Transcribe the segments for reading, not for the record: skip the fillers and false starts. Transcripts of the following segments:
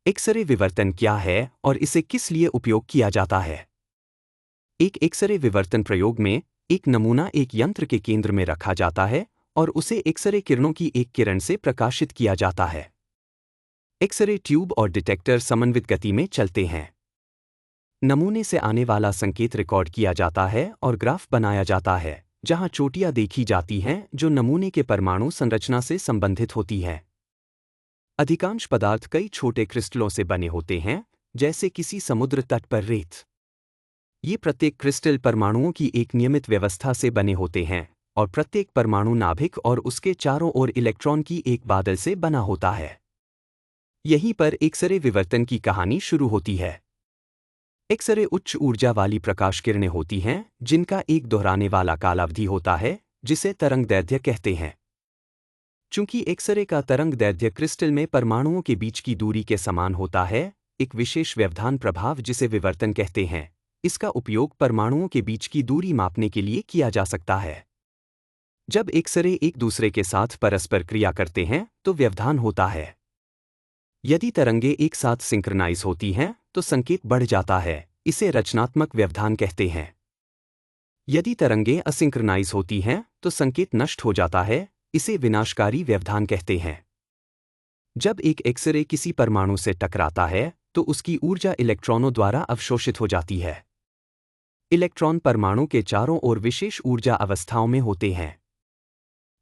X-ray विवर्तन क्या है और इसे किस लिए उपयोग किया जाता है? एक एक्स-रे विवर्तन प्रयोग में एक नमूना एक यंत्र के केंद्र में रखा जाता है और उसे एक्स-रे किरणों की एक किरण से प्रकाशित किया जाता है। एक्स-रे ट्यूब और डिटेक्टर समन्वित गति में चलते हैं। नमूने से आने वाला संकेत रिकॉर्ड किया जाता है और ग्राफ बनाया जाता है, जहां चोटियां देखी जाती हैं जो नमूने के परमाणु संरचना से संबंधित होती हैं। अधिकांश पदार्थ कई छोटे क्रिस्टलों से बने होते हैं, जैसे किसी समुद्र तट पर रेत। ये प्रत्येक क्रिस्टल परमाणुओं की एक नियमित व्यवस्था से बने होते हैं और प्रत्येक परमाणु नाभिक और उसके चारों ओर इलेक्ट्रॉन की एक बादल से बना होता है। यहीं पर एक्स-रे विवर्तन की कहानी शुरू होती है। एक्स-रे उच्च ऊर्जा वाली प्रकाश किरणें होती हैं, जिनका एक दोहराने वाला कालावधि होता है, जिसे तरंगदैर्ध्य कहते हैं। चूंकि एक्स-रे का तरंगदैर्ध्य क्रिस्टल में परमाणुओं के बीच की दूरी के समान होता है, एक विशेष व्यवधान प्रभाव जिसे विवर्तन कहते हैं, इसका उपयोग परमाणुओं के बीच की दूरी मापने के लिए किया जा सकता है। जब एक्स-रे एक दूसरे के साथ परस्पर क्रिया करते हैं, तो व्यवधान होता है। यदि तरंगें एक साथ सिंक्रोनाइज होती हैं, तो संकेत बढ़ जाता है, इसे रचनात्मक व्यवधान कहते हैं। यदि तरंगें असिंक्रोनाइज होती हैं, तो संकेत नष्ट हो जाता है, इसे विनाशकारी व्यवधान कहते हैं। जब एक एक्स-रे किसी परमाणु से टकराता है, तो उसकी ऊर्जा इलेक्ट्रॉनों द्वारा अवशोषित हो जाती है। इलेक्ट्रॉन परमाणु के चारों ओर विशेष ऊर्जा अवस्थाओं में होते हैं।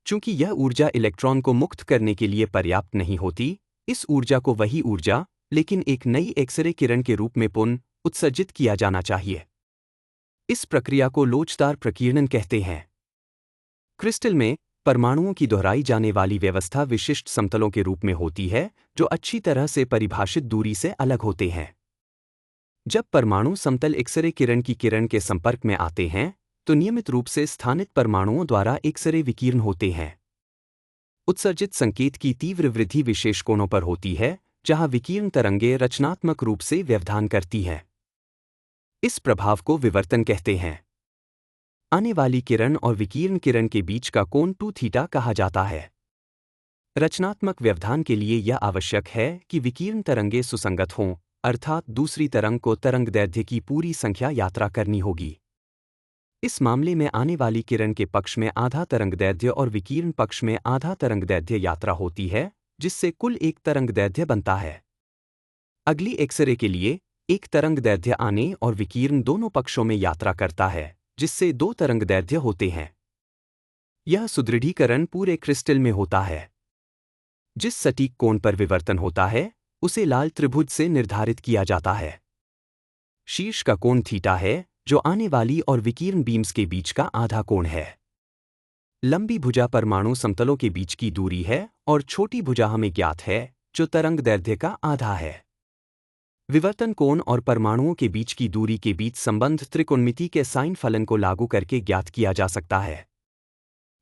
चूंकि यह ऊर्जा इलेक्ट्रॉन को मुक्त करने के लिए पर्याप्त नहीं होती, इस ऊर्जा को वही ऊर्जा, लेकिन एक नई एक्स-रे किरण के रूप में पुनः उत्सर्जित किया जाना चाहिए। इस प्रक्रिया को लोचदार प्रकीर्णन कहते हैं। क्रिस्टल में परमाणुओं की दोहराई जाने वाली व्यवस्था विशिष्ट समतलों के रूप में होती है, जो अच्छी तरह से परिभाषित दूरी से अलग होते हैं। जब परमाणु समतल एक्स-रे किरण की किरण के संपर्क में आते हैं, तो नियमित रूप से स्थानित परमाणुओं द्वारा एक्स-रे विकिरण होते हैं। उत्सर्जित संकेत की तीव्र वृद्धि विशेष कोणों पर होती है, जहां विकिरण तरंगें रचनात्मक रूप से व्यवधान करती हैं। इस प्रभाव को विवर्तन कहते हैं। आने वाली किरण और विकिरण किरण के बीच का कोण 2 थीटा कहा जाता है। रचनात्मक व्यवधान के लिए यह आवश्यक है कि विकिरण तरंगें सुसंगत हों, अर्थात दूसरी तरंग को तरंगदैर्ध्य की पूरी संख्या यात्रा करनी होगी। इस मामले में आने वाली किरण के पक्ष में आधा तरंगदैर्ध्य और विकिरण पक्ष में आधा तरंगदैर्ध्य यात्रा होती है, जिससे कुल एक तरंगदैर्ध्य बनता है। अगली एक्स-रे के लिए एक तरंगदैर्ध्य आने और विकिरण दोनों पक्षों में यात्रा करता है, जिससे 2 तरंगदैर्ध्य होते हैं। यह सुदृढ़ीकरण पूरे क्रिस्टल में होता है। जिस सटीक कोण पर विवर्तन होता है, उसे लाल त्रिभुज से निर्धारित किया जाता है। शीर्ष का कोण थीटा है, जो आने वाली और विकिरण बीम्स के बीच का आधा कोण है। लंबी भुजा परमाणु समतलों के बीच की दूरी है और छोटी भुजा हमें ज्ञात है, जो तरंगदैर्ध्य का आधा है। विवर्तन कोण और परमाणुओं के बीच की दूरी के बीच संबंध त्रिकोणमिति के साइन फलन को लागू करके ज्ञात किया जा सकता है।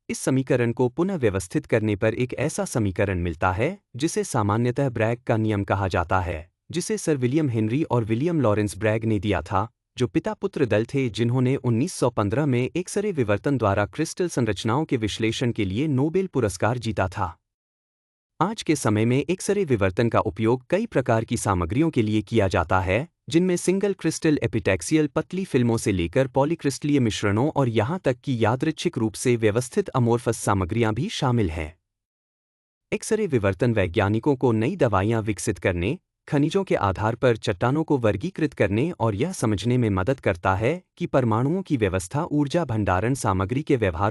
इस समीकरण को पुनः व्यवस्थित करने पर एक ऐसा समीकरण मिलता है, जिसे सामान्यतः ब्रैग का नियम कहा जाता है, जिसे सर विलियम हेनरी और विलियम लॉरेंस ब्रैग ने दिया था, जो पिता पुत्र दल थे जिन्होंने 1915 में एक्स-रे विवर्तन द्वारा क्रिस्टल संरचनाओं के विश्लेषण के लिए नोबेल पुरस्कार जीता था। आज के समय में एक्स-रे विवर्तन का उपयोग कई प्रकार की सामग्रियों के लिए किया जाता है, जिनमें सिंगल क्रिस्टल एपिटैक्सियल पतली फिल्मों से लेकर पॉलीक्रिस्टलीय मिश्रणों और यहां तक कि यादृच्छिक रूप से व्यवस्थित अमोर्फस सामग्रियां भी शामिल हैं। एक्स-रे विवर्तन वैज्ञानिकों को नई दवाइयां विकसित करने, खनिजों के आधार पर चट्टानों को वर्गीकृत करने और यह समझने में मदद करता है कि परमाणुओं की व्यवस्था ऊर्जा भंडारण सामग्री के व्यवहार